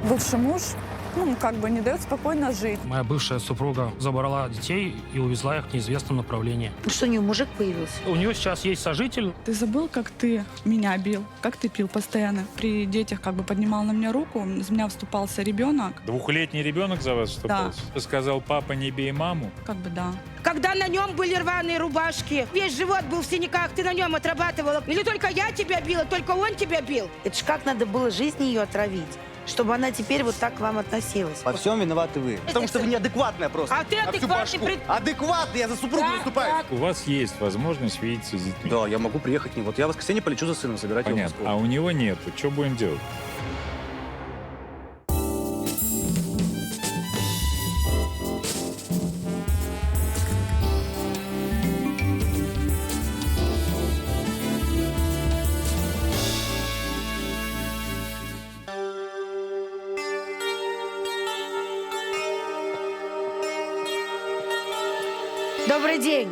Бывший муж, ну, как бы не дает спокойно жить. Моя бывшая супруга забрала детей и увезла их в неизвестном направлении. Ну что, у нее мужик появился? У нее сейчас есть сожитель. Ты забыл, как ты меня бил? Как ты пил постоянно? При детях как бы поднимал на меня руку, из меня вступался ребенок. Двухлетний ребенок за вас вступался? Ты сказал, папа, не бей маму? Как бы да. Когда на нем были рваные рубашки, весь живот был в синяках, ты на нем отрабатывала. Или только я тебя била, только он тебя бил. Это ж как надо было жизнь ее отравить, чтобы она теперь вот так к вам относилась. Во всем виноваты вы. Потому что вы неадекватная просто. А ты На всю адекватный башку. Адекватный, я за супругу выступаю. У вас есть возможность видеться с детьми? Да, я могу приехать к нему. Вот я в воскресенье полечу за сыном, собирать его в Понятно. Москву. А у него нет. Что будем делать? Добрый день.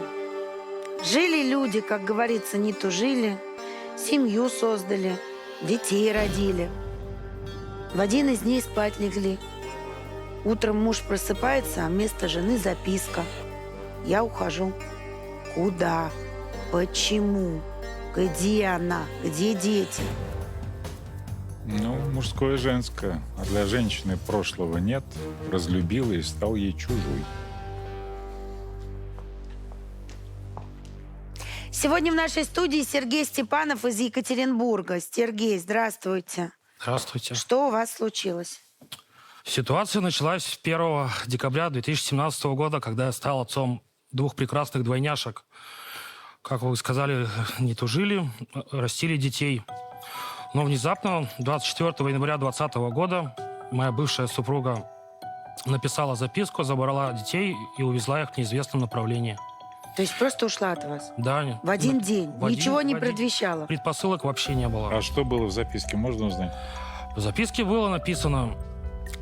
Жили люди, как говорится, не тужили, семью создали, детей родили. В один из дней спать легли. Утром муж просыпается, а вместо жены записка. Я ухожу. Куда? Почему? Где она? Где дети? Ну, мужское и женское. А для женщины прошлого нет. Разлюбила и стал ей чужой. Сегодня в нашей студии Сергей Степанов из Екатеринбурга. Сергей, здравствуйте. Здравствуйте. Что у вас случилось? Ситуация началась 1 декабря 2017 года, когда я стал отцом двух прекрасных двойняшек. Как вы сказали, не тужили, растили детей. Но внезапно, 24 января 2020 года, моя бывшая супруга написала записку, забрала детей и увезла их в неизвестном направлении. То есть просто ушла от вас? Да. В один день? в один- Ничего не в один- предвещало? Предпосылок вообще не было. А что было в записке, можно узнать? В записке было написано: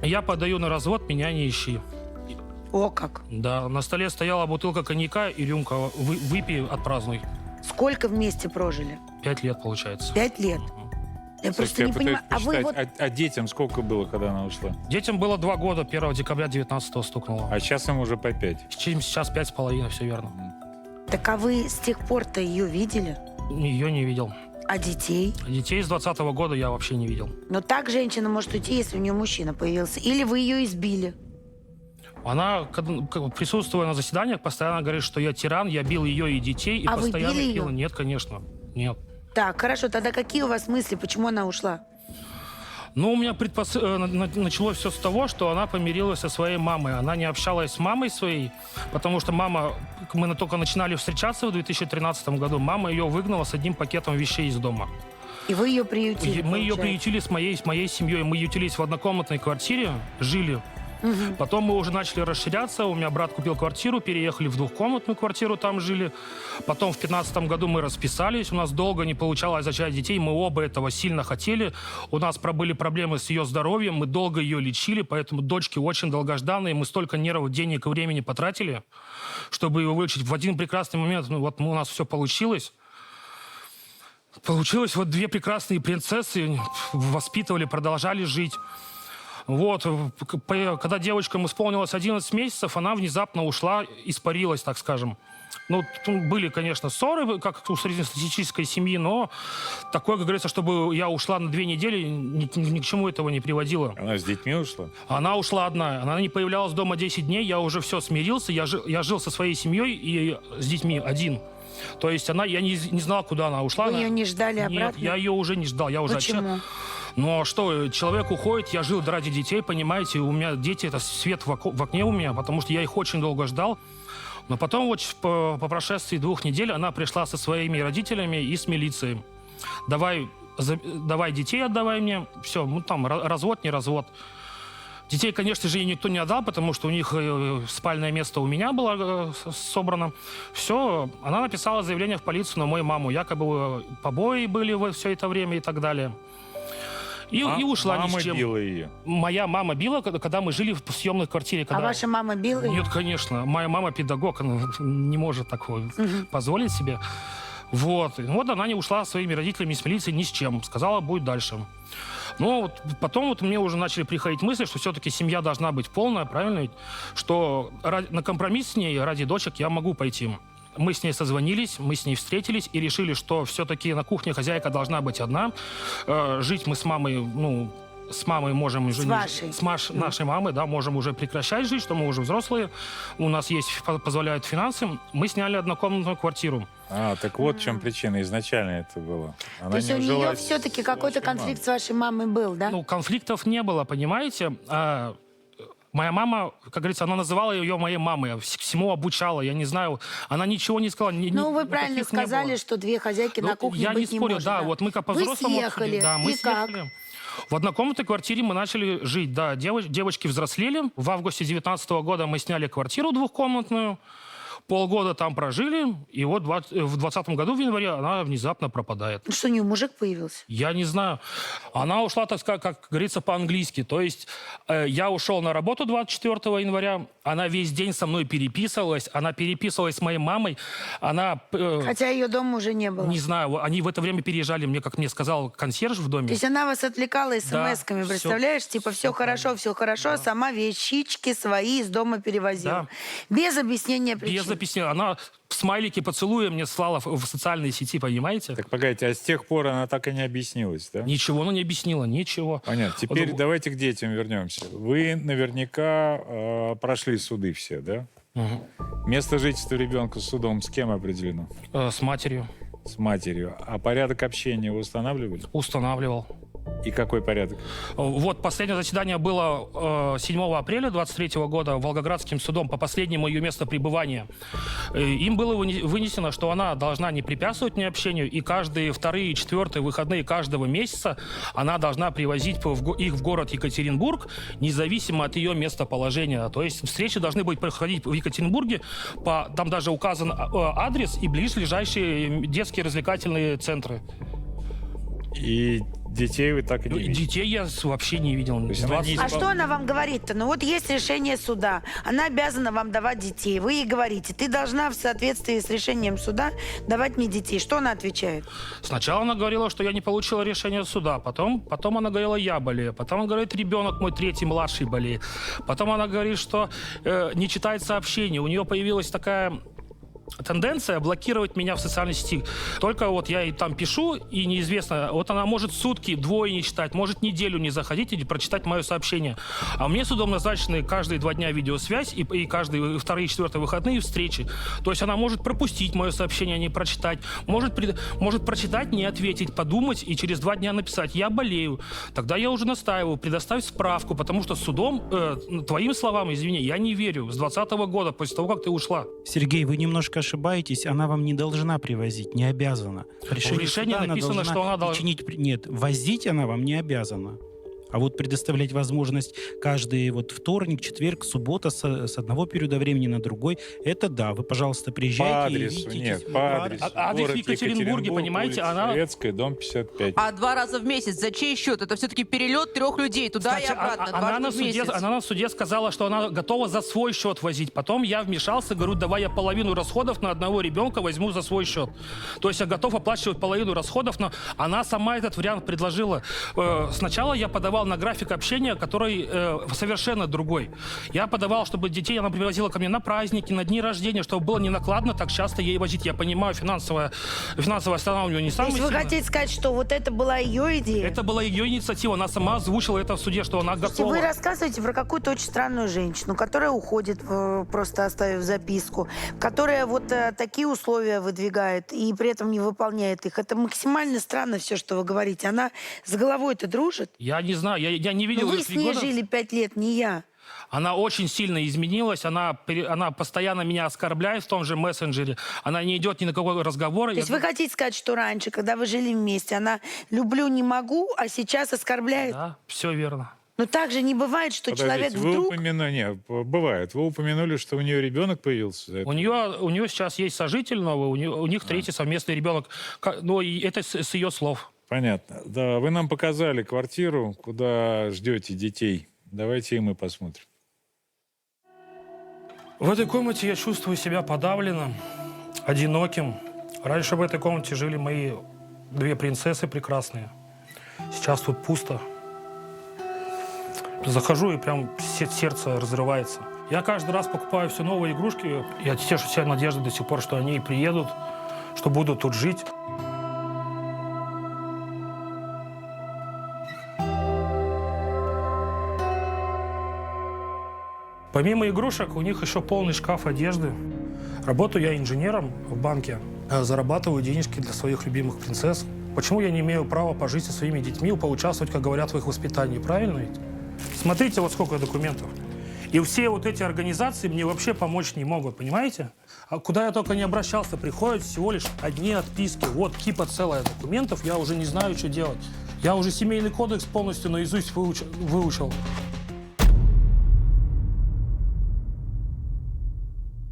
«Я подаю на развод, меня не ищи». О как! Да, на столе стояла бутылка коньяка и рюмка. Выпей, отпразднуй. Сколько вместе прожили? 5 лет, получается. 5 лет. Я просто не понимаю. А вы вот... А детям сколько было, когда она ушла? Детям было 2 года, 1 декабря 19 стукнуло. А сейчас им уже по 5. Сейчас 5,5, все верно. Так а вы с тех пор-то ее видели? Ее не видел. А детей? Детей с 20 года я вообще не видел. Но так женщина может уйти, если у нее мужчина появился. Или вы ее избили? Она, присутствуя на заседаниях, постоянно говорит, что я тиран, я бил ее и детей, и А вы постоянно били пил. ее? Нет, конечно, нет. Так, хорошо. Тогда какие у вас мысли? Почему она ушла? Ну, у меня началось все с того, что она помирилась со своей мамой. Она не общалась с мамой своей, потому что мама... Мы только начинали встречаться в 2013 году. Мама ее выгнала с одним пакетом вещей из дома. И вы ее приютили? Мы ее получается? приютили с моей семьей. Мы ютились в однокомнатной квартире, жили. Потом мы уже начали расширяться. У меня брат купил квартиру, переехали в двухкомнатную квартиру, там жили. Потом в 2015 году мы расписались. У нас долго не получалось зачать детей. Мы оба этого сильно хотели. У нас были проблемы с ее здоровьем. Мы долго ее лечили, поэтому дочки очень долгожданные. Мы столько нервов, денег и времени потратили, чтобы ее вылечить. В один прекрасный момент, у нас все получилось. Получилось, вот 2 прекрасные принцессы воспитывали, продолжали жить. Вот, когда девочкам исполнилось 11 месяцев, она внезапно ушла, испарилась, так скажем. Ну, были, конечно, ссоры, как у среднестатистической семьи, но такое, как говорится, чтобы я ушла на 2 недели, ни к чему этого не приводило. Она с детьми ушла? Она ушла одна. Она не появлялась дома 10 дней, я уже все смирился, я жил со своей семьей и с детьми один. То есть я не знал, куда она ушла. Вы ее не ждали обратно? Нет, я ее уже не ждал. Я уже Почему? Ну а что, человек уходит, я жил ради детей, понимаете, у меня дети, это свет в окне у меня, потому что я их очень долго ждал. Но потом вот по прошествии 2 недель она пришла со своими родителями и с милицией. Давай детей отдавай мне, все, там развод, не развод. Детей, конечно же, ей никто не отдал, потому что у них спальное место у меня было собрано. Все, она написала заявление в полицию на мою маму. Якобы побои были все это время и так далее. И ушла ни с чем. Мама била ее? Моя мама била, когда мы жили в съемной квартире. А ваша мама била ее? Нет, конечно. Моя мама педагог, она не может такого позволить себе. Вот. Вот она не ушла со своими родителями с милиции ни с чем. Сказала, будет дальше. Но вот потом вот мне уже начали приходить мысли, что все-таки семья должна быть полная, правильно ведь? Что на компромисс с ней ради дочек я могу пойти. Мы с ней созвонились, мы с ней встретились и решили, что все-таки на кухне хозяйка должна быть одна. Жить мы с мамой, с мамой можем уже... вашей. Нашей мамой, да, можем уже прекращать жить, что мы уже взрослые. У нас есть, позволяют финансы. Мы сняли однокомнатную квартиру. Так вот в чем причина. Изначально это было. Она То есть не у нее ужилась все-таки с какой-то вашей конфликт с вашей мамой был, да? Ну, конфликтов не было, понимаете? Моя мама, как говорится, она называла ее моей мамой, всему обучала, я не знаю. Она ничего не сказала. Ну, вы правильно сказали, что две хозяйки на кухне я быть не спорю, может. да, вот мы как по-взрослому... Вы съехали, Да, мы и как? съехали. В однокомнатной квартире мы начали жить, да. Девочки взрослели. В августе 2019 года мы сняли квартиру двухкомнатную. Полгода там прожили, и вот в 2020 году, в январе, она внезапно пропадает. Ну что, у нее мужик появился? Я не знаю. Она ушла, так сказать, как говорится, по-английски. То есть я ушел на работу 24 января, она весь день со мной переписывалась, она переписывалась с моей мамой, она... Хотя ее дома уже не было. Не знаю, они в это время переезжали, как мне сказал консьерж в доме. То есть она вас отвлекала смс-ками, Да, представляешь? Типа все хорошо, да. Сама вещички свои из дома перевозила. Да. Без объяснения причин. Без объяснения. Она смайлики поцелуя мне слала в социальные сети, понимаете? Так, погодите, а с тех пор она так и не объяснилась, да? Ничего она не объяснила, ничего. Понятно. Теперь давайте к детям вернемся. Вы наверняка прошли суды все, да? Угу. Место жительства ребенка с судом с кем определено? С матерью. С матерью. А порядок общения вы устанавливали? Устанавливал. И какой порядок? Вот последнее заседание было 7 апреля 2023 года Волгоградским судом по последнему ее месту пребывания. Им было вынесено, что она должна не препятствовать мне общению, и каждые вторые и четвертые выходные каждого месяца она должна привозить их в город Екатеринбург, независимо от ее местоположения. То есть встречи должны быть проходить в Екатеринбурге, там даже указан адрес и ближайшие детские развлекательные центры. И детей вы так и не видели? Детей я вообще не видел. А что она вам говорит-то? Ну вот есть решение суда, она обязана вам давать детей. Вы ей говорите, ты должна в соответствии с решением суда давать мне детей. Что она отвечает? Сначала она говорила, что я не получила решение суда. Потом она говорила, я болею. Потом она говорит, ребенок мой третий, младший болеет. Потом она говорит, что не читает сообщения. У нее появилась такая... тенденция блокировать меня в социальной сети. Только вот я ей там пишу, и неизвестно, вот она может сутки, двое не читать, может неделю не заходить и прочитать мое сообщение. А мне судом назначены каждые 2 дня видеосвязь и каждые 2 и 4 выходные встречи. То есть она может пропустить мое сообщение, не прочитать, может прочитать, не ответить, подумать и через 2 дня написать «я болею». Тогда я уже настаиваю, предоставь справку, потому что судом, твоим словам, извини, я не верю. С 2020 года, после того, как ты ушла. Сергей, вы немножко ошибаетесь, она вам не должна привозить, не обязана. В решении написано, что она должна... Нет, возить она вам не обязана. А вот предоставлять возможность каждый вторник, четверг, суббота с одного периода времени на другой, это да. Вы, пожалуйста, приезжайте. По адресу, и нет, по адресу. Адрес в Екатеринбурге, понимаете, она... Советская, дом 55. А 2 раза в месяц за чей счет? Это все-таки перелет 3 людей туда и обратно, дважды в месяц. Она на суде сказала, что она готова за свой счет возить. Потом я вмешался, говорю, давай я половину расходов на одного ребенка возьму за свой счет. То есть я готов оплачивать половину расходов, но она сама этот вариант предложила. Сначала я подавал на график общения, который совершенно другой. Я подавал, чтобы детей она привозила ко мне на праздники, на дни рождения, чтобы было не накладно так часто ей возить. Я понимаю, финансовая сторона у нее не самая сильная. То есть вы хотите сказать, что вот это была ее идея? Это была ее инициатива. Она сама озвучила это в суде, что она готова. Вы рассказываете про какую-то очень странную женщину, которая уходит, просто оставив записку, которая вот такие условия выдвигает и при этом не выполняет их. Это максимально странно все, что вы говорите. Она с головой-то дружит? Я не знаю, я не видел вы ее с ней жили 5 лет, не я. Она очень сильно изменилась, она постоянно меня оскорбляет в том же мессенджере, она не идет ни на какой разговор. То есть вы хотите сказать, что раньше, когда вы жили вместе, она «люблю, не могу», а сейчас оскорбляет? Да, все верно. Но так же не бывает, что человек вдруг... Нет, бывает. Вы упомянули, что у нее ребенок появился. У нее сейчас есть сожитель новый, у них третий совместный ребенок. Ну, и это с ее слов. Понятно. Да, вы нам показали квартиру, куда ждете детей. Давайте и мы посмотрим. В этой комнате я чувствую себя подавленным, одиноким. Раньше в этой комнате жили мои 2 принцессы прекрасные. Сейчас тут пусто. Захожу, и прям сердце разрывается. Я каждый раз покупаю все новые игрушки. Я тешу себя надеждой до сих пор, что они приедут, что будут тут жить. Помимо игрушек, у них еще полный шкаф одежды. Работаю я инженером в банке. Зарабатываю денежки для своих любимых принцесс. Почему я не имею права пожить со своими детьми, поучаствовать, как говорят, в их воспитании? Правильно ведь? Смотрите, вот сколько документов. И все вот эти организации мне вообще помочь не могут, понимаете? А куда я только не обращался, приходят всего лишь одни отписки. Вот кипа целая документов, я уже не знаю, что делать. Я уже семейный кодекс полностью наизусть выучил.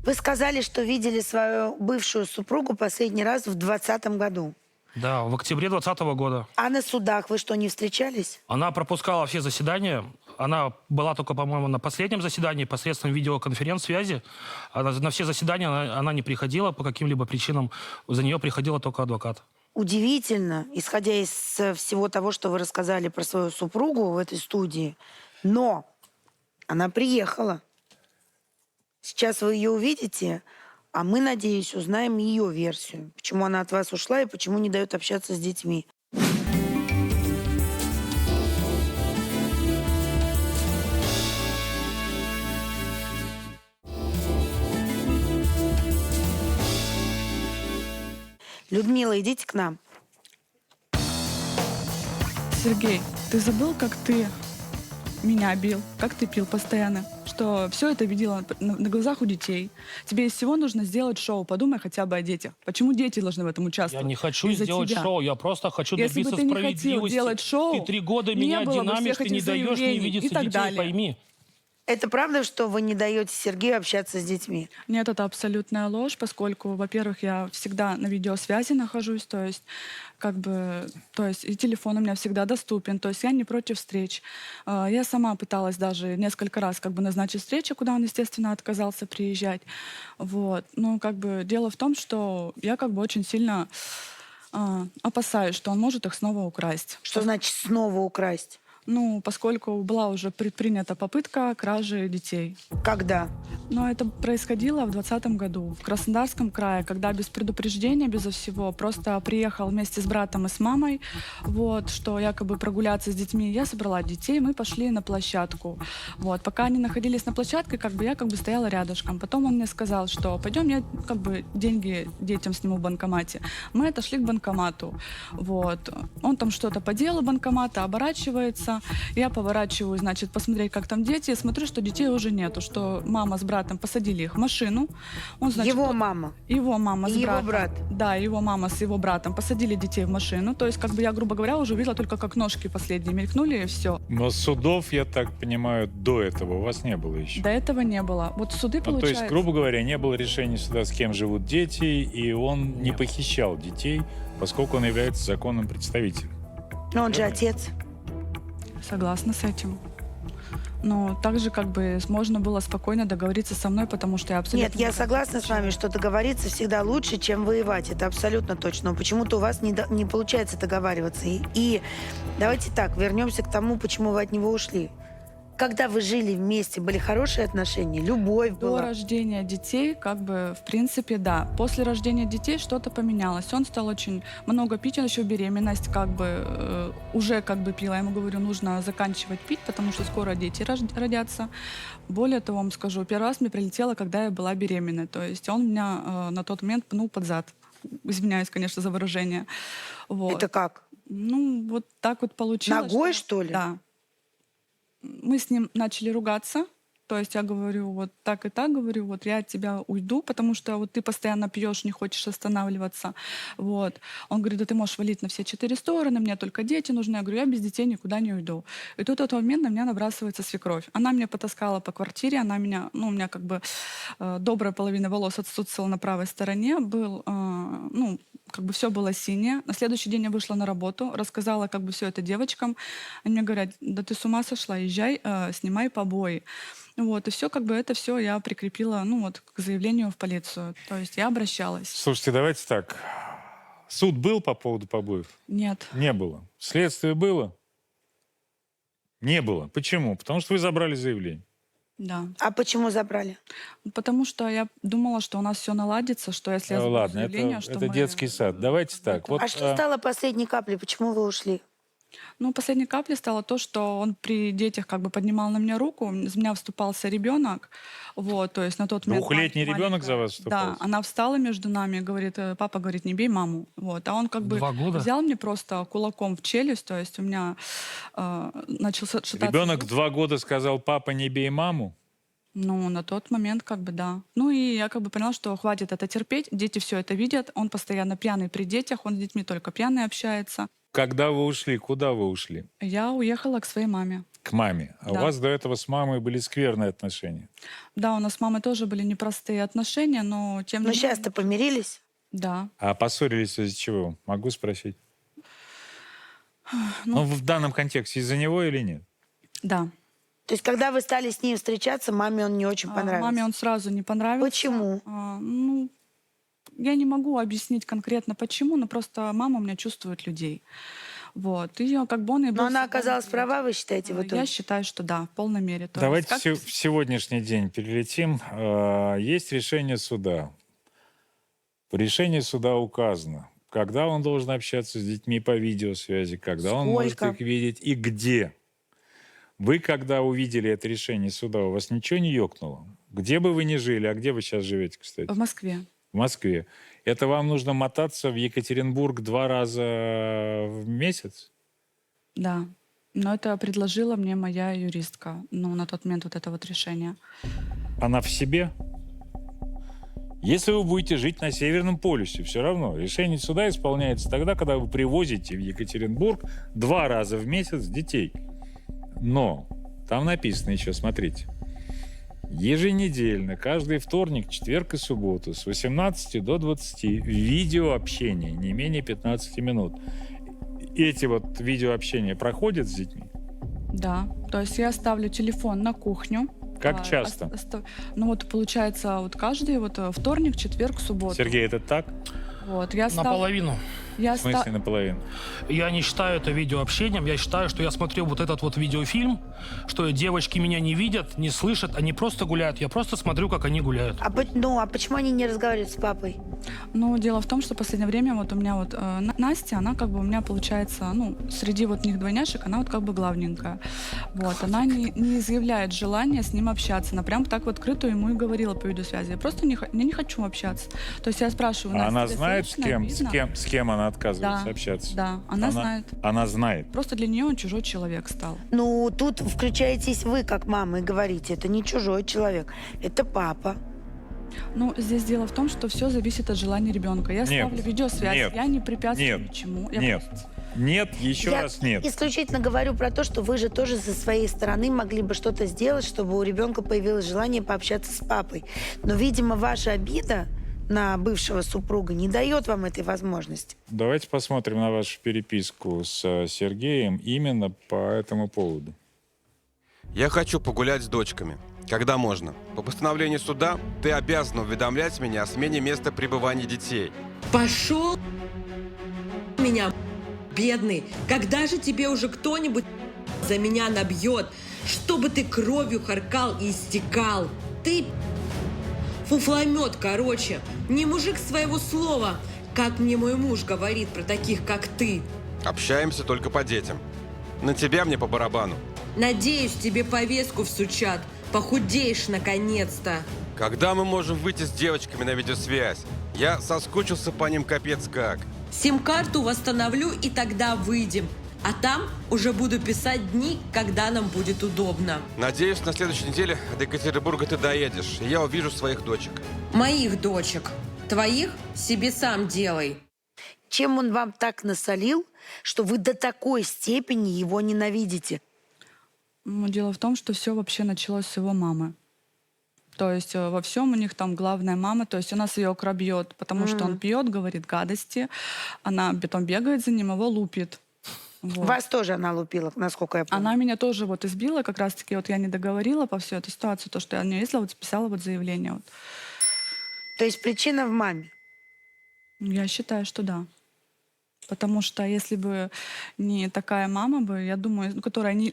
Вы сказали, что видели свою бывшую супругу последний раз в 2020 году. Да, в октябре 2020 года. А на судах вы что, не встречались? Она пропускала все заседания. Она была только, по-моему, на последнем заседании посредством видеоконференц-связи. На все заседания она не приходила по каким-либо причинам. За нее приходила только адвокат. Удивительно, исходя из всего того, что вы рассказали про свою супругу в этой студии. Но она приехала. Сейчас вы ее увидите, а мы, надеюсь, узнаем ее версию. Почему она от вас ушла и почему не дает общаться с детьми. Людмила, идите к нам. Сергей, ты забыл, как ты меня бил, как ты пил постоянно? Что все это видела на глазах у детей. Тебе из всего нужно сделать шоу. Подумай хотя бы о детях. Почему дети должны в этом участвовать? Я не хочу Из-за сделать тебя. шоу, я просто хочу Если бы добиться ты не хотел справедливости. делать шоу, Ты 3 года не меня было бы динамишь, всех ты не этих даешь мне заявлений видеться и так детей, далее. пойми. Это правда, что вы не даете Сергею общаться с детьми? Нет, это абсолютная ложь, поскольку, во-первых, я всегда на видеосвязи нахожусь, то есть и телефон у меня всегда доступен, то есть я не против встреч. Я сама пыталась даже несколько раз назначить встречу, куда он, естественно, отказался приезжать. Вот. Но дело в том, что я очень сильно опасаюсь, что он может их снова украсть. Что значит снова украсть? Поскольку была уже предпринята попытка кражи детей. Когда? Но это происходило в 2020 году в Краснодарском крае, когда без предупреждения, безо всего, просто приехал вместе с братом и с мамой, что якобы прогуляться с детьми. Я собрала детей, мы пошли на площадку. Пока они находились на площадке, я стояла рядышком. Потом он мне сказал, что пойдем, я деньги детям сниму в банкомате. Мы отошли к банкомату. Он там что-то по делу банкомата, оборачивается. Я поворачиваю, посмотреть, как там дети. Смотрю, что детей уже нету, что мама с братом посадили их в машину. Он, Его мама? Его мама с И братом. его брат? Да, его мама с его братом посадили детей в машину. То есть, я, грубо говоря, уже увидела только, как ножки последние мелькнули, и все. Но судов, я так понимаю, до этого у вас не было еще. До этого не было. Суды, То получается... есть, грубо говоря, не было решения суда, с кем живут дети, и он не похищал детей, поскольку он является законным представителем. Но он же отец. Согласна с этим. Но также можно было спокойно договориться со мной, потому что я абсолютно... Нет, я согласна с вами, что договориться всегда лучше, чем воевать. Это абсолютно точно. Но почему-то у вас не получается договариваться. И давайте так, вернемся к тому, почему вы от него ушли. Когда вы жили вместе, были хорошие отношения? Любовь До была? рождения детей, в принципе, да. После рождения детей что-то поменялось. Он стал очень много пить, он еще беременность уже пил. Я ему говорю, нужно заканчивать пить, потому что скоро дети родятся. Более того, вам скажу, первый раз мне прилетело, когда я была беременна. То есть он меня на тот момент пнул под зад. Извиняюсь, конечно, за выражение. Это как? Так получилось. Ногой, что ли? Да. Мы с ним начали ругаться. То есть я говорю, так и так, говорю, я от тебя уйду, потому что ты постоянно пьешь, не хочешь останавливаться. Он говорит, да ты можешь валить на все 4 стороны, мне только дети нужны. Я говорю, я без детей никуда не уйду. И тут в этот момент на меня набрасывается свекровь. Она меня потаскала по квартире, она меня, у меня добрая половина волос отсутствовала на правой стороне, все было синее. На следующий день я вышла на работу, рассказала все это девочкам. Они мне говорят, да ты с ума сошла, езжай, снимай побои. И все, это все я прикрепила, к заявлению в полицию. То есть я обращалась. Слушайте, давайте так. Суд был по поводу побоев? Нет. Не было. Следствие было? Не было. Почему? Потому что вы забрали заявление. Да. А почему забрали? Потому что я думала, что у нас все наладится, что если я заберу Ладно, заявление, это, что это мы, детский сад. Давайте так. Вот, А что стало последней каплей? Почему вы ушли? Ну, последней каплей стало то, что он при детях как бы поднимал на меня руку, из меня вступался ребенок, вот, то есть на тот момент... Двухлетний ребенок за вас Да, вступался? она встала между нами, говорит, папа говорит, не бей маму, вот, а он как бы 2 года? взял мне просто кулаком в челюсть, то есть у меня начал шататься... Ребенок ус. 2 года сказал: папа, не бей маму. Ну, на тот момент как бы да. Ну и я как бы поняла, что хватит это терпеть, дети все это видят, он постоянно пьяный при детях, он с детьми только пьяный общается. Когда вы ушли? Куда вы ушли? Я уехала к своей маме. К маме. А у Да. вас до этого с мамой были скверные отношения. Да, у нас с мамой тоже были непростые отношения, но тем не Ну, менее... сейчас-то помирились? Да. А поссорились из-за чего? Могу спросить? Ну, в данном контексте из-за него или нет? Да. То есть, когда вы стали с ним встречаться, маме он не очень понравился? Маме он сразу не понравился. Почему? Ну, я не могу объяснить конкретно почему, но просто мама у меня чувствует людей. Вот. И как бы он и был Но она всегда оказалась на права, вы считаете, в итоге? Я считаю, что да, в полной мере. То Давайте есть, как- в сегодняшний день перелетим. Есть решение суда. В решении суда указано, когда он должен общаться с детьми по видеосвязи, когда он может Сколько? их видеть и где. Вы, когда увидели это решение суда, у вас ничего не ёкнуло? Где бы вы ни жили, а где вы сейчас живете, кстати? В Москве. В Москве. Это вам нужно мотаться в Екатеринбург 2 раза в месяц? Да. Но это предложила мне моя юристка. Ну, на тот момент вот это вот решение. Она в себе? Если вы будете жить на Северном полюсе, все равно решение суда исполняется тогда, когда вы привозите в Екатеринбург 2 раза в месяц детей. Но там написано еще, смотрите, еженедельно, каждый вторник, четверг и субботу с 18 до 20 видеообщение не менее 15 минут. Эти вот видеообщения проходят с детьми? Да. То есть я ставлю телефон на кухню. Как часто? Ну вот получается вот каждый вот вторник, четверг, субботу. Сергей, это так? Вот я Наполовину. Я В смысле наполовину? Я не считаю это видеообщением. Я считаю, что я смотрю вот этот вот видеофильм, что девочки меня не видят, не слышат, они просто гуляют. Я просто смотрю, как они гуляют. А почему они не разговаривают с папой? Ну, дело в том, что в последнее время вот у меня вот Настя, она как бы у меня получается, ну, среди вот них двойняшек, она вот как бы главненькая. Вот, она не изъявляет желания с ним общаться. Она прям так вот открыто ему и говорила по видеосвязи. Я просто не хочу общаться. То есть я спрашиваю, А Настя, она тебе знает, слышно, видно? с кем она отказывается Да, общаться? да, она знает. Она знает. Просто для нее он чужой человек стал. Ну, тут включаетесь вы, как мама, и говорите, это не чужой человек, это папа. Ну, здесь дело в том, что все зависит от желания ребенка. Я Нет, ставлю видеосвязь, нет, я не препятствую нет, ничему. Я Нет. просто- Нет, еще Я раз нет. исключительно говорю про то, что вы же тоже со своей стороны могли бы что-то сделать, чтобы у ребенка появилось желание пообщаться с папой. Но, видимо, ваша обида на бывшего супруга не дает вам этой возможности. Давайте посмотрим на вашу переписку с Сергеем именно по этому поводу. Я хочу погулять с дочками. Когда можно? По постановлению суда ты обязан уведомлять меня о смене места пребывания детей. Пошел меня, бедный. Когда же тебе уже кто-нибудь за меня набьет, чтобы ты кровью харкал и истекал? Ты фуфломет, короче. Не мужик своего слова, как мне мой муж говорит про таких, как ты. Общаемся только по детям. На тебя мне по барабану. Надеюсь, тебе повестку всучат. Похудеешь наконец-то. Когда мы можем выйти с девочками на видеосвязь? Я соскучился по ним капец как. Сим-карту восстановлю, и тогда выйдем. А там уже буду писать дни, когда нам будет удобно. Надеюсь, на следующей неделе до Екатеринбурга ты доедешь, и я увижу своих дочек. Моих дочек. Твоих себе сам делай. Чем он вам так насолил, что вы до такой степени его ненавидите? Ну, дело в том, что все вообще началось с его мамы. То есть во всем у них там главная мама, то есть она свекра бьет, потому что он пьет, говорит гадости, она потом бегает за ним, его лупит. Вот. Вас тоже она лупила, насколько я помню. Она меня тоже вот избила, как раз-таки вот я не договорила по всей этой ситуации, то, что я не ездила, вот списала вот заявление. Вот. То есть причина в маме? Я считаю, что да. Потому что если бы не такая мама бы, я думаю, ну, которая не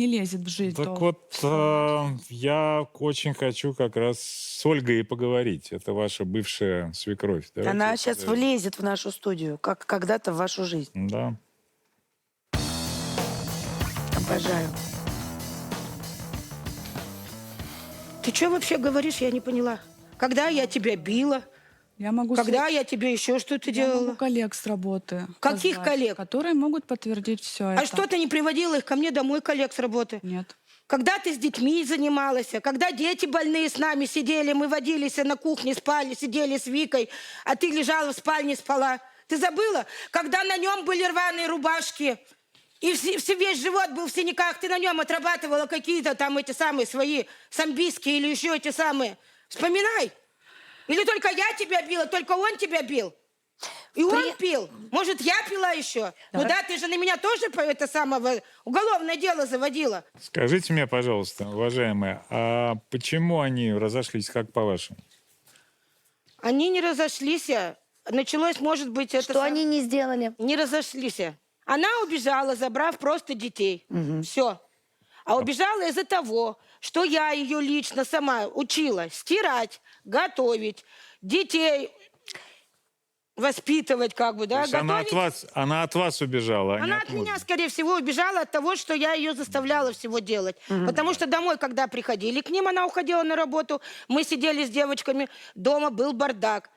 лезет в жизнь, Так то... вот, я очень хочу как раз с Ольгой и поговорить. Это ваша бывшая свекровь. Давайте Она сейчас позовем. влезет в нашу студию, как когда-то в вашу жизнь. Да. Обожаю. Ты что вообще говоришь, я не поняла. Когда я тебя била? Я могу Когда я тебе еще что-то я могу делала? коллег с работы Каких позвать, коллег? которые могут подтвердить все это. А что ты не приводила их ко мне домой, коллег с работы? Нет. Когда ты с детьми занималась, когда дети больные с нами сидели, мы водились на кухне, спали, сидели с Викой, а ты лежала в спальне, спала. Ты забыла? Когда на нем были рваные рубашки, и весь живот был в синяках, ты на нем отрабатывала какие-то там эти самые свои самбийские или еще эти самые. Вспоминай. Или только я тебя била, только он тебя бил? И он пил. Может, я пила еще? Ну да, ты же на меня тоже по это самое уголовное дело заводила. Скажите мне, пожалуйста, уважаемые, а почему они разошлись, как по-вашему? Они не разошлись. Началось, может быть, это... Что они не сделали? Не разошлись. Она убежала, забрав просто детей. Все. А убежала из-за того, что я ее лично сама учила стирать, готовить, детей воспитывать, как бы, да, То есть она от вас убежала, а не Она от от мужа. меня, скорее всего, убежала от того, что я ее заставляла всего делать. Потому что домой, когда приходили к ним, она уходила на работу, мы сидели с девочками, дома был бардак.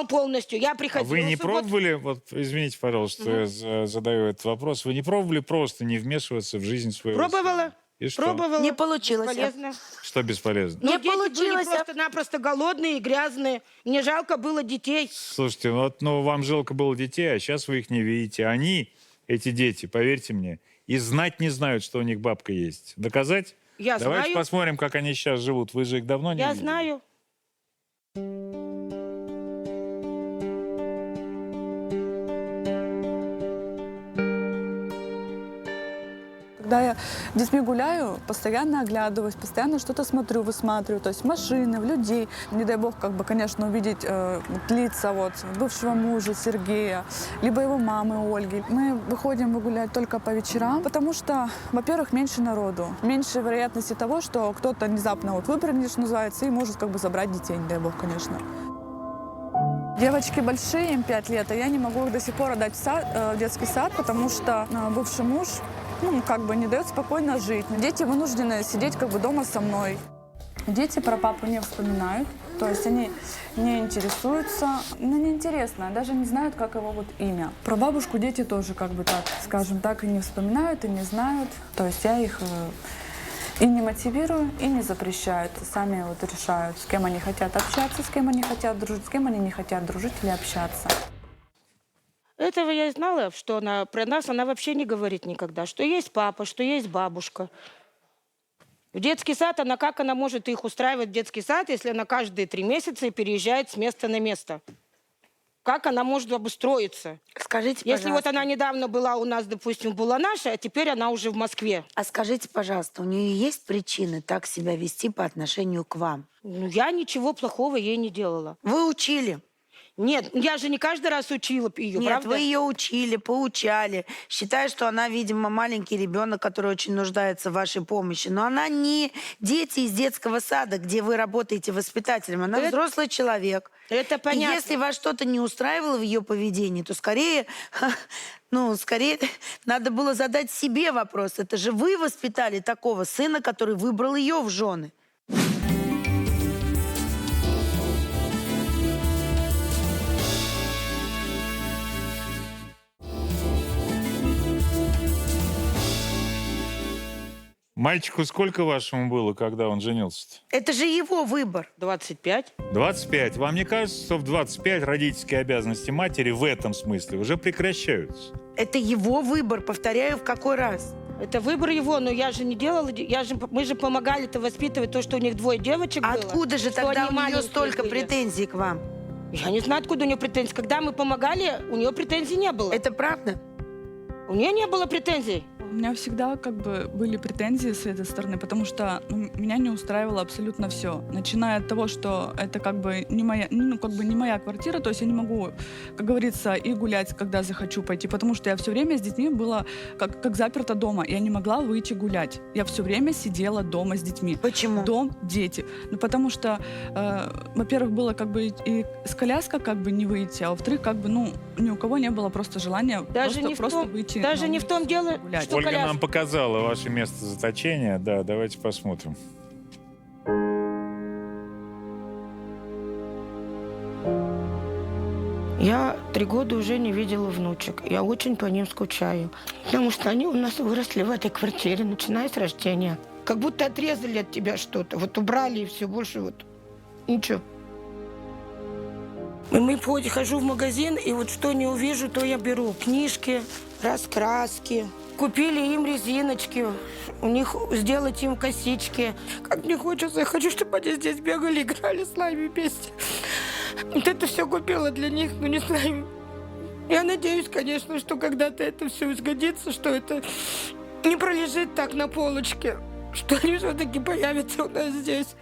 Полностью. Я А приходила. вы не в субботу. пробовали, вот извините, пожалуйста, я задаю этот вопрос, вы не пробовали просто не вмешиваться в жизнь своего Пробовала. сына? И что? Пробовала. Не получилось. Бесполезно. Что бесполезно? Ну, Не дети были получилось. просто-напросто голодные и грязные. Мне жалко было детей. Слушайте, ну вам жалко было детей, а сейчас вы их не видите. Они, эти дети, поверьте мне, и знать не знают, что у них бабка есть. Доказать? Я Давайте знаю. посмотрим, как они сейчас живут. Вы же их давно не Я видели. знаю. Когда я с детьми гуляю, постоянно оглядываюсь, постоянно что-то смотрю, высматриваю, то есть в машины, в людей. Не дай бог, как бы, конечно, увидеть вот лица вот бывшего мужа Сергея, либо его мамы Ольги. Мы выходим гулять только по вечерам, потому что, во-первых, меньше народу, меньше вероятности того, что кто-то внезапно вот выпрыгнет, что называется, и может как бы забрать детей, не дай бог, конечно. Девочки большие, им 5 лет, а я не могу их до сих пор отдать в детский сад, потому что бывший муж, ну, как бы не дает спокойно жить. Дети вынуждены сидеть как бы дома со мной. Дети про папу не вспоминают, то есть они не интересуются, ну, неинтересно, даже не знают, как его вот имя. Про бабушку дети тоже как бы так, скажем так, и не вспоминают, и не знают, то есть я их и не мотивирую, и не запрещаю. Сами вот решают, с кем они хотят общаться, с кем они хотят дружить, с кем они не хотят дружить или общаться. Этого я и знала, что она про нас она вообще не говорит никогда. Что есть папа, что есть бабушка. В детский сад как она может их устраивать в детский сад, если она каждые 3 месяца переезжает с места на место? Как она может обустроиться? Скажите, Если вот пожалуйста. она недавно была у нас, допустим, была наша, а теперь она уже в Москве. А скажите, пожалуйста, у нее есть причины так себя вести по отношению к вам? Ну, я ничего плохого ей не делала. Вы учили? Нет, я же не каждый раз учила ее, Нет, правда? вы ее учили, поучали, считая, что она, видимо, маленький ребенок, который очень нуждается в вашей помощи. Но она не дети из детского сада, где вы работаете воспитателем. Она взрослый человек. Это понятно. И если вас что-то не устраивало в ее поведении, то скорее надо было задать себе вопрос. Это же вы воспитали такого сына, который выбрал ее в жены. Мальчику сколько вашему было, когда он женился-то? Это же его выбор. 25. 25. Вам не кажется, что в 25 родительские обязанности матери в этом смысле уже прекращаются? Это его выбор, повторяю, в какой раз. Это выбор его, но я же не делала, мы же помогали-то воспитывать то, что у них 2 девочек было. Откуда же что тогда они у нее маленькие столько были. претензий к вам? Я не знаю, откуда у нее претензии. Когда мы помогали, у нее претензий не было. Это правда? У нее не было претензий. У меня всегда как бы были претензии с этой стороны, потому что меня не устраивало абсолютно все. Начиная от того, что это как бы не моя, ну, как бы не моя квартира, то есть я не могу, как говорится, и гулять, когда захочу пойти, потому что я все время с детьми была как заперта дома. Я не могла выйти гулять. Я все время сидела дома с детьми. Почему? Дом, дети. Ну, потому что, во-первых, было как бы и с коляской как бы не выйти, а во-вторых, как бы, ну, ни у кого не было просто желания просто выйти даже на не в том улицу дело, гулять. что Ольга коляска. нам показала ваше место заточения. Да, давайте посмотрим. Я 3 года уже не видела внучек. Я очень по ним скучаю. Потому что они у нас выросли в этой квартире, начиная с рождения. Как будто отрезали от тебя что-то. Вот убрали и все, больше вот ничего. Хожу в магазин, и вот что не увижу, то я беру. Книжки, раскраски. Купили им резиночки, у них сделать им косички. Как мне хочется, я хочу, чтобы они здесь бегали, играли с нами вместе. Вот это все купила для них, но не знаю. Я надеюсь, конечно, что когда-то это все сгодится, что это не пролежит так на полочке, что они все-таки появятся у нас здесь.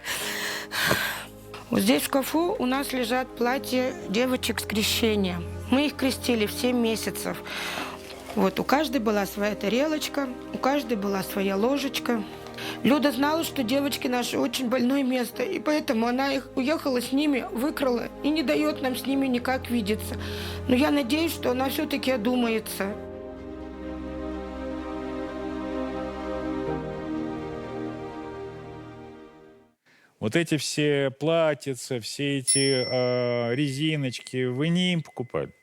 Вот здесь в шкафу у нас лежат платья девочек с крещения. Мы их крестили в 7 месяцев. Вот у каждой была своя тарелочка, у каждой была своя ложечка. Люда знала, что девочки наши очень больное место, и поэтому она их уехала с ними, выкрала и не дает нам с ними никак видеться. Но я надеюсь, что она все-таки одумается. Вот эти все платьица, все эти резиночки, вы не им покупали.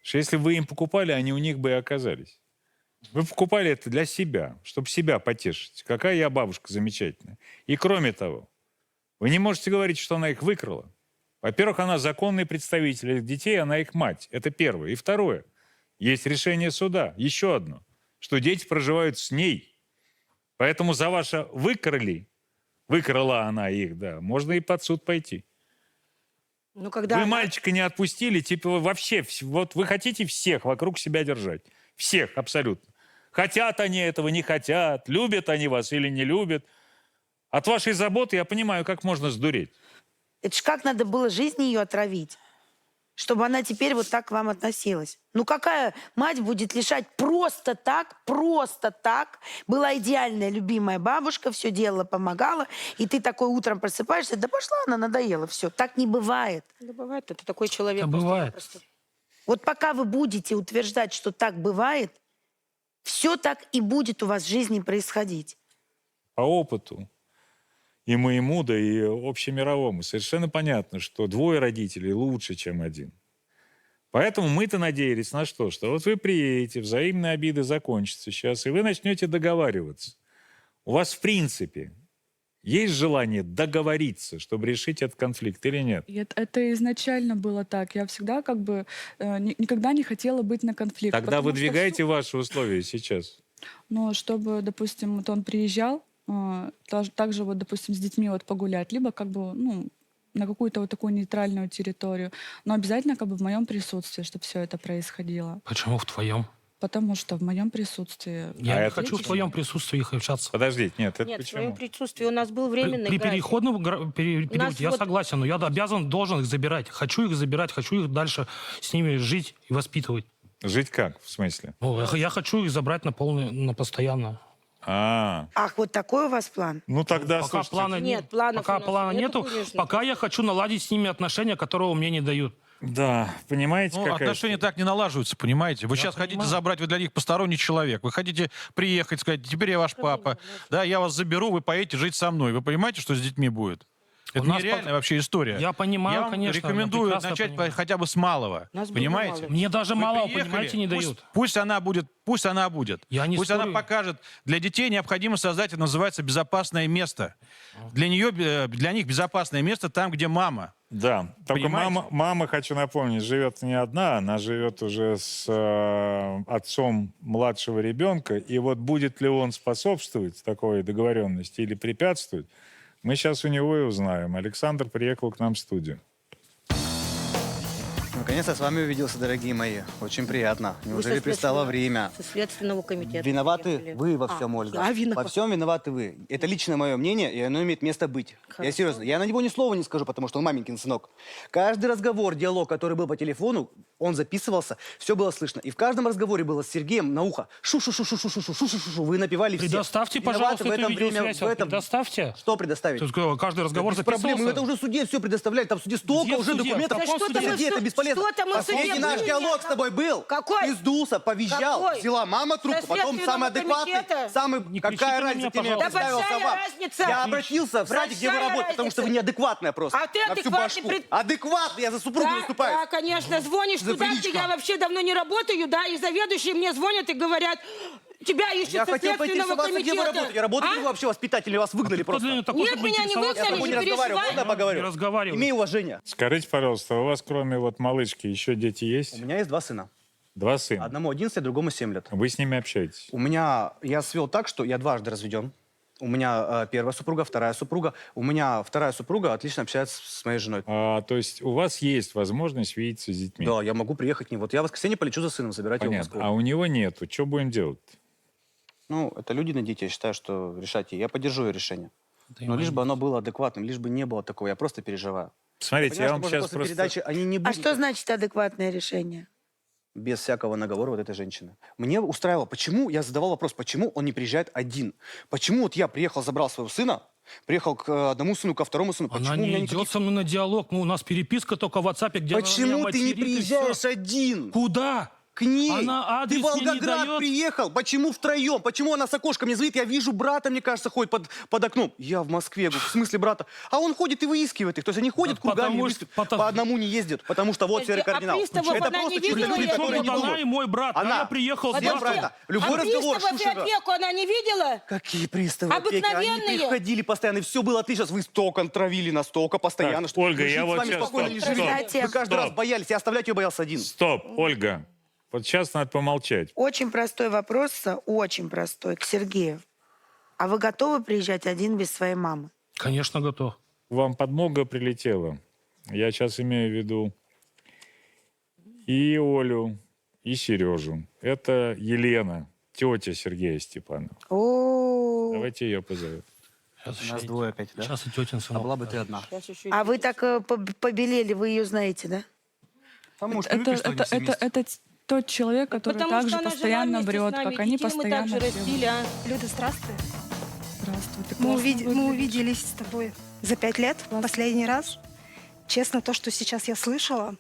Что если вы им покупали, они у них бы и оказались. Вы покупали это для себя, чтобы себя потешить. Какая я бабушка замечательная. И кроме того, вы не можете говорить, что она их выкрала. Во-первых, она законный представитель их детей, она их мать. Это первое. И второе. Есть решение суда. Еще одно. Что дети проживают с ней. Поэтому за ваше выкрала она их, да, можно и под суд пойти. Но когда Вы мальчика не отпустили, типа вообще, вот вы хотите всех вокруг себя держать. Всех, абсолютно. Хотят они этого, не хотят, любят они вас или не любят. От вашей заботы я понимаю, как можно сдуреть. Это ж как надо было жизнь ее отравить, чтобы она теперь вот так к вам относилась. Ну какая мать будет лишать просто так? Была идеальная любимая бабушка, все делала, помогала, и ты такой утром просыпаешься, да пошла она, надоела, все. Так не бывает. Да бывает, это такой человек. Это бывает. просто-напросто. Вот пока вы будете утверждать, что так бывает, все так и будет у вас в жизни происходить. По опыту и моему, да и общемировому совершенно понятно, что 2 родителей лучше, чем 1. Поэтому мы-то надеялись на что? Что вот вы приедете, взаимные обиды закончатся сейчас, и вы начнете договариваться. У вас, в принципе, есть желание договориться, чтобы решить этот конфликт или нет? И это изначально было так. Я всегда как бы никогда не хотела быть на конфликт. Тогда потому что выдвигайте ваши условия сейчас. Но чтобы, допустим, вот он приезжал, также вот, допустим, с детьми вот погулять, либо как бы, ну, на какую-то вот такую нейтральную территорию, но обязательно как бы в моем присутствии, чтобы все это происходило. Почему в твоем? Потому что в моем присутствии... Я не это хочу в твоем присутствии их общаться. Подождите, нет, это Нет, в почему? своем присутствии у нас был временный При график. переходном периоде я вот- согласен, но я должен их забирать. Хочу их забирать, хочу их дальше с ними жить и воспитывать. Жить как, в смысле? Ну, я хочу их забрать на постоянно. А, Ах, вот такой у вас план? ну тогда, Пока слушайте, плана Нет, планов пока у нас плана нету, нету, конечно. пока я хочу наладить с ними отношения, которого мне не дают. да, понимаете, Ну, какая... отношения так не налаживаются, понимаете? Вы Я сейчас хотите понимаю. забрать, вы для них посторонний человек. Вы хотите приехать, сказать, теперь я ваш папа. Да, я вас заберу, вы поедете жить со мной. Вы понимаете, что с детьми будет? Это нас нереальная вообще история. Я понимаю, Я вам конечно, рекомендую прекрасно начать понимаю. хотя бы с малого. Нас было Понимаете? мало. Мне даже Вы малого, приехали, понимаете, не пусть- дают. Пусть она будет. Пусть Я не Пусть она спорю. покажет. Для детей необходимо создать, это называется, безопасное место. Для них безопасное место там, где мама. Да, только Понимаете? мама, хочу напомнить, живет не одна, она живет уже с отцом младшего ребенка, и вот будет ли он способствовать такой договоренности или препятствовать, мы сейчас у него и узнаем. Александр приехал к нам в студию. Наконец-то с вами увиделся, дорогие мои. Очень приятно. Неужели со пристало следственного- время? Со Следственного комитета. Виноваты приехали. вы во всем, А, Ольга. я Во виновата. всем виноваты вы. Это личное мое мнение, и оно имеет место быть. Я Хорошо. серьезно. Я на него ни слова не скажу, потому что он маменькин сынок. Каждый разговор, диалог, который был по телефону, он записывался, все было слышно. И в каждом разговоре было с Сергеем на ухо. Шу-шу-шу-шу-шу-шу-шу-шу-шу. Вы напевали все. Предоставьте, Виноваты пожалуйста, в эту этом время, видеосвязь. в этом... Предоставьте. Что предоставить? То есть, каждый разговор Без проблем. Мы записывался. это уже в суде все предоставляли. Там в суде столько Где в уже суде? документов. В каком Да что-то суде? мы Где? в Это суд- бесполезно. что-то мы в суде Последний наш были. диалог с тобой был. Какой? Ты сдулся, повизжал. Какой? Взяла мама трубку, Со потом Следственного самый адекватный, комитета. самый... Не Какая кричите на разница, меня, ты меня пожалуйста. представил Да большая сама. разница. Я обратился в садик, где вы Большая работаете, потому что вы разница. неадекватная просто. А ты на всю адекватный башку. Адекватный, я за супругу Да, выступаю. да, конечно, звонишь За туда, где приличка. я вообще давно не работаю, да, и заведующие мне звонят и говорят, тебя ищут Я со хотел Следственного поинтересоваться, где вы комитета. работаете. Работаете А? вы вообще воспитатели, вас выгнали просто. Нет, меня не Я с выгнали, тобой не не разговариваю, переживай. можно я поговорю? Не разговаривай. Имей уважение. Скажите, пожалуйста, у вас кроме вот малышки еще дети есть? У меня есть 2 сына. 2 сына. Одному 11, другому 7 лет. Вы с ними общаетесь? Я свел так, что я дважды разведен. У меня первая супруга, вторая супруга. У меня вторая супруга отлично общается с моей женой. То есть у вас есть возможность видеться с детьми? Да, я могу приехать к ним. Вот я в воскресенье полечу за сыном, забирать его в Понятно. Москву. А у него нету. Что будем делать? Ну, это люди на дети, я считаю, что решать. Я поддержу ее решение. Но лишь бы оно было адекватным, лишь бы не было такого. Я просто переживаю. Смотрите, Понимаешь, я вам что сейчас после просто... передачи они не А будут что значит адекватное решение? без всякого наговора вот этой женщины. Мне устраивало, почему, я задавал вопрос, почему он не приезжает один? Почему вот я приехал, забрал своего сына, приехал к одному сыну, ко второму сыну. Она Почему у меня не никаких... идет со мной на диалог. Ну, у нас переписка только в WhatsApp, где она Почему меня ты не материт, и приезжаешь всё. один? Куда? К ней. Она адрес Ты в мне не Волгоград дает. приехал. Почему втроем? Почему она с окошка мне звонит? Я вижу брата, мне кажется, ходит под окном. Я в Москве. Я говорю, в смысле брата? А он ходит и выискивает их. То есть они ходят кругами, потому выискивают. что- по одному не ездят. Потому что вот сфера А координат. приставов Это она просто не чужие видела, люди, я которые не Вот она думают. и мой брат. Она. А я приехал с Всем братом. правильно. Любой а разговор, приставов и шушера. опеку она не видела? Какие приставы? опеки? Обыкновенные. Они приходили постоянно, и все было отлично. Вы столько травили настолько постоянно. Так, что Ольга, жить я с вот вами сейчас- спокойно стоп, не стоп. живете. Вы каждый Стоп. раз боялись. Я оставлять ее боялся один. Стоп, Ольга. Вот сейчас надо помолчать. Очень простой вопрос, очень простой, к Сергею. А вы готовы приезжать один без своей мамы? Конечно, готов. Вам подмога прилетела. Я сейчас имею в виду и Олю, и Сережу. Это Елена, тетя Сергея Степанова. О, Давайте ее позовем. Сейчас У нас двое опять, да? Сейчас и тетин А сынок. была бы ты одна. а вы так побелели, вы ее знаете, да? Это тот человек, который Потому также что она постоянно жила вместе врет, с нами, как они детей мы постоянно также делают. растили, а? Люда, здравствуй. Здравствуй, ты Мы, классно мы выглядишь. увиделись с тобой за 5 лет, последний раз. Честно, то, что сейчас я слышала,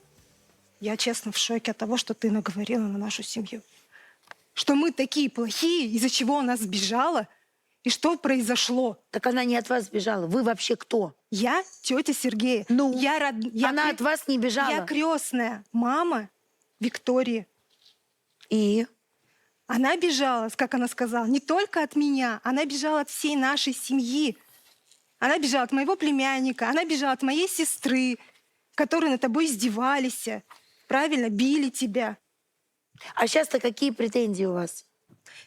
я честно в шоке от того, что ты наговорила на нашу семью. Что мы такие плохие, из-за чего она сбежала, и что произошло. Так она не от вас сбежала. Вы вообще кто? Я тетя Сергея. Ну, я она от вас не бежала. Я крестная мама Виктории. И? Она бежала, как она сказала, не только от меня, она бежала от всей нашей семьи. Она бежала от моего племянника, она бежала от моей сестры, которые над тобой издевались, правильно, били тебя. А сейчас-то какие претензии у вас?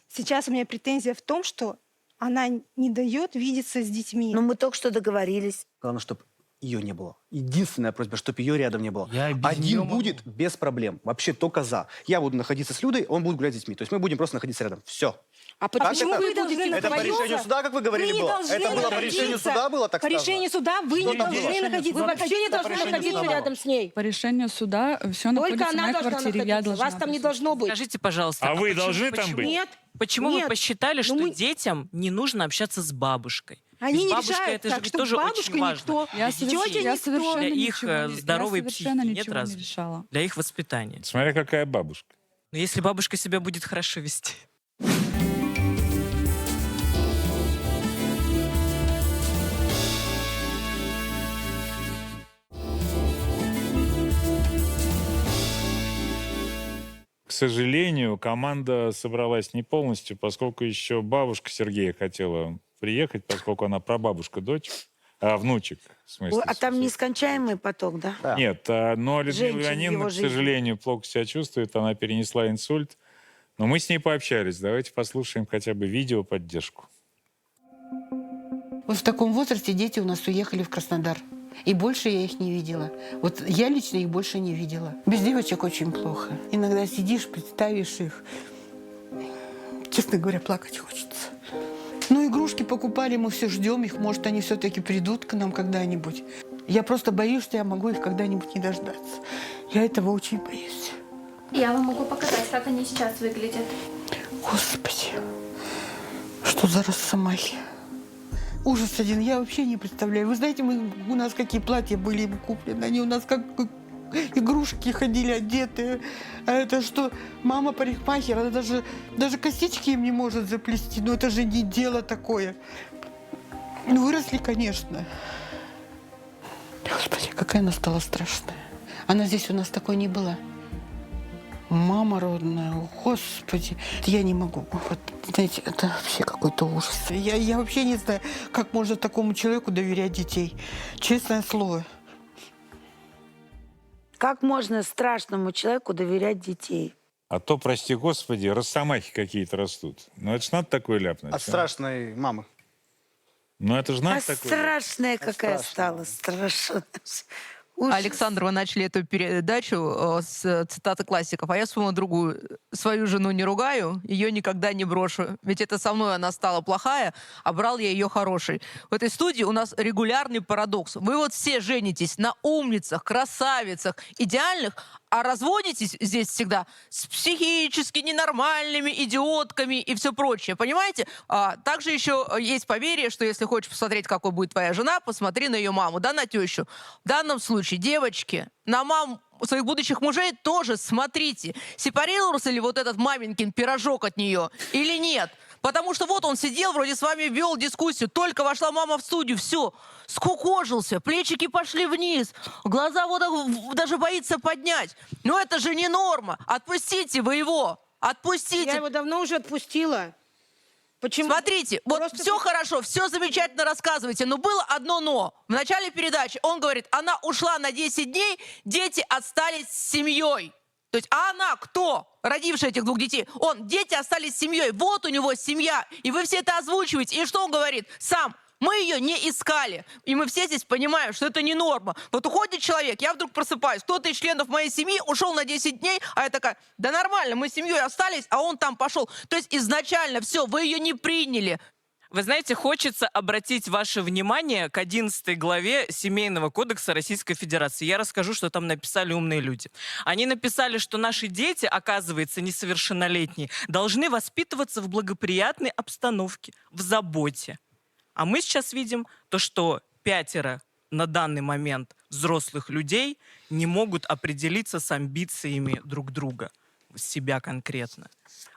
Сейчас у меня претензия в том, что она не дает видеться с детьми. Ну, мы только что договорились. Главное, чтобы ее не было. Единственная просьба, чтобы ее рядом не было. Я без Один неё могу. будет без проблем. Вообще только за. Я буду находиться с Людой, он будет гулять с детьми. То есть мы будем просто находиться рядом. Все. А Как почему это? вы будете Это по вдвоем? решению суда, как вы говорили, Вы не было? должны Это было по решению находиться. суда, было так По сказано? решению суда вы Что не там было? должны находиться. Вы вообще не должны решению находиться суда. рядом с ней. По решению суда все Только находится в она моей должна квартире. Я находиться. должна Вас там не присутствовать. Ну, должно быть. Скажите, пожалуйста. А вы почему- должны там быть? Нет. Почему Нет. вы посчитали, что мы- детям не нужно общаться с бабушкой? Они Ведь не бабушка решают это же так, ведь что тоже бабушка очень важно. никто, Я тетя совершенно, никто. Для их, ничего не- здоровой я совершенно психики нет ничего разве? не решала. Для их воспитания. Смотря какая бабушка. Но если бабушка себя будет хорошо вести. К сожалению, команда собралась не полностью, поскольку еще бабушка Сергея хотела приехать, поскольку она прабабушка дочь, внучек, в смысле. А там нескончаемый поток, да? Да. Нет, но Людмила Женщин в Леонидовна, его к жизни. сожалению, плохо себя чувствует, она перенесла инсульт. Но мы с ней пообщались. Давайте послушаем хотя бы видеоподдержку. Вот в таком возрасте дети у нас уехали в Краснодар. И больше я их не видела. Вот я лично их больше не видела. Без девочек очень плохо. Иногда сидишь, представишь их. Честно говоря, плакать хочется. Ну, игрушки покупали, мы все ждем их. Может, они все-таки придут к нам когда-нибудь. Я просто боюсь, что я могу их когда-нибудь не дождаться. Я этого очень боюсь. Я вам могу показать, как они сейчас выглядят. Господи, что за росомахи? Ужас один, я вообще не представляю. Вы знаете, у нас какие платья были куплены, они у нас как игрушки ходили одетые. А это что, мама парикмахер, она даже косички им не может заплести. Ну это же не дело такое. Ну выросли, конечно. Господи, какая она стала страшная. Она здесь у нас такой не была. Мама родная, господи, я не могу. Вот, знаете, это вообще какой-то ужас. Я вообще не знаю, как можно такому человеку доверять детей. Честное слово. Как можно страшному человеку доверять детей? А то, прости господи, росомахи какие-то растут. Ну это ж надо такое ляпнуть. От страшной мамы. Ну это же надо А такое. страшная какая стала, страшная. Ужас. Александр, вы начали эту передачу с цитаты классиков, а я вспомнила другую. «Свою жену не ругаю, ее никогда не брошу. Ведь это со мной она стала плохая, а брал я ее хорошей». В этой студии у нас регулярный парадокс. Вы вот все женитесь на умницах, красавицах, идеальных, а разводитесь здесь всегда с психически ненормальными идиотками и все прочее. Понимаете? Также еще есть поверье, что если хочешь посмотреть, какой будет твоя жена, посмотри на ее маму, да, на тещу. В данном случае, девочки, на мам своих будущих мужей тоже смотрите, сепарировался ли вот этот маменькин пирожок от нее или нет. Потому что вот он сидел, вроде с вами вел дискуссию, только вошла мама в студию, все, скукожился, плечики пошли вниз, глаза вот даже боится поднять. Но это же не норма. Отпустите вы его, отпустите. Я его давно уже отпустила. Почему? Смотрите, вот все хорошо, все замечательно рассказываете, но было одно но. В начале передачи он говорит, она ушла на 10 дней, дети остались с семьей. То есть, а она кто? Родившая этих 2 детей. Дети остались с семьей. Вот у него семья. И вы все это озвучиваете. И что он говорит? Сам. Мы ее не искали. И мы все здесь понимаем, что это не норма. Вот уходит человек, я вдруг просыпаюсь. Кто-то из членов моей семьи ушел на 10 дней, а я такая, да нормально, мы с семьей остались, а он там пошел. То есть изначально все, вы ее не приняли. Вы знаете, хочется обратить ваше внимание к 11 главе Семейного кодекса Российской Федерации. Я расскажу, что там написали умные люди. Они написали, что наши дети, оказывается, несовершеннолетние, должны воспитываться в благоприятной обстановке, в заботе. А мы сейчас видим то, что 5 на данный момент взрослых людей не могут определиться с амбициями друг друга, себя конкретно.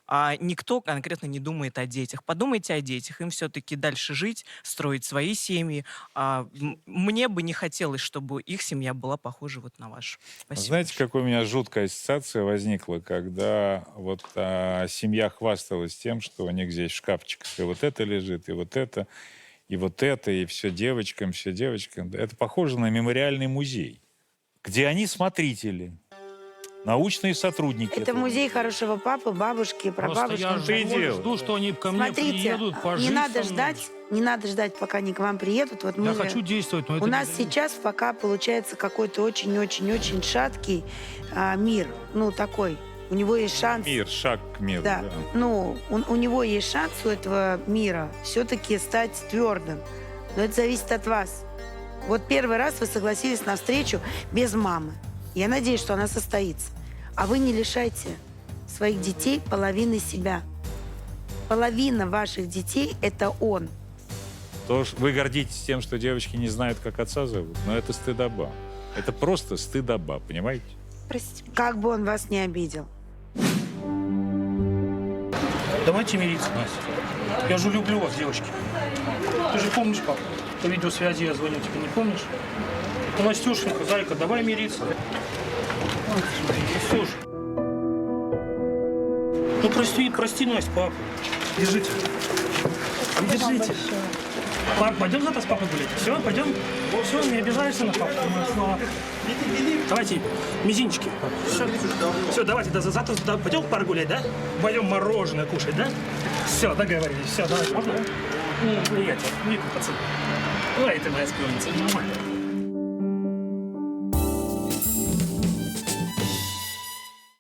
А никто конкретно не думает о детях. Подумайте о детях, им все-таки дальше жить, строить свои семьи. Мне бы не хотелось, чтобы их семья была похожа вот на вашу. Спасибо. Знаете, какая у меня жуткая ассоциация возникла, когда вот семья хвасталась тем, что у них здесь в шкафчиках и вот это лежит, и вот это, и все девочкам. Это похоже на мемориальный музей, где они смотрители, научные сотрудники. Это музей хорошего папы, бабушки, прабабушки. Просто я жду, что они ко мне приедут, пожить не надо со мной. не надо ждать, пока они к вам приедут. Вот Я хочу действовать, но это у нас не- сейчас пока получается какой-то очень-очень-очень шаткий мир. Ну, такой. У него есть шанс. Мир, шаг к миру. Да. Ну, у него есть шанс у этого мира все-таки стать твердым. Но это зависит от вас. Вот первый раз вы согласились на встречу без мамы. Я надеюсь, что она состоится. А вы не лишайте своих детей половины себя. Половина ваших детей – это он. То, что вы гордитесь тем, что девочки не знают, как отца зовут, но это стыдоба. Это просто стыдоба, понимаете? Простите. Как бы он вас не обидел. Давайте мириться, Настя. Я же люблю вас, девочки. Ты же помнишь, папа? По видеосвязи я звоню, тебе не помнишь? Ну, Настюшенька, зайка, давай мириться. Настюш. Ну, прости, Настя, папа. Держите. Держите. Пап, пойдем завтра с папой гулять? Все, пойдем? Все, не обижаешься на папу? Давайте мизинчики. Все, давайте, завтра пойдем в парк гулять, да? Пойдем мороженое кушать, да? Все, договорились. Все, давай, можно? Приятель, пацан. Ой, ты моя спионница.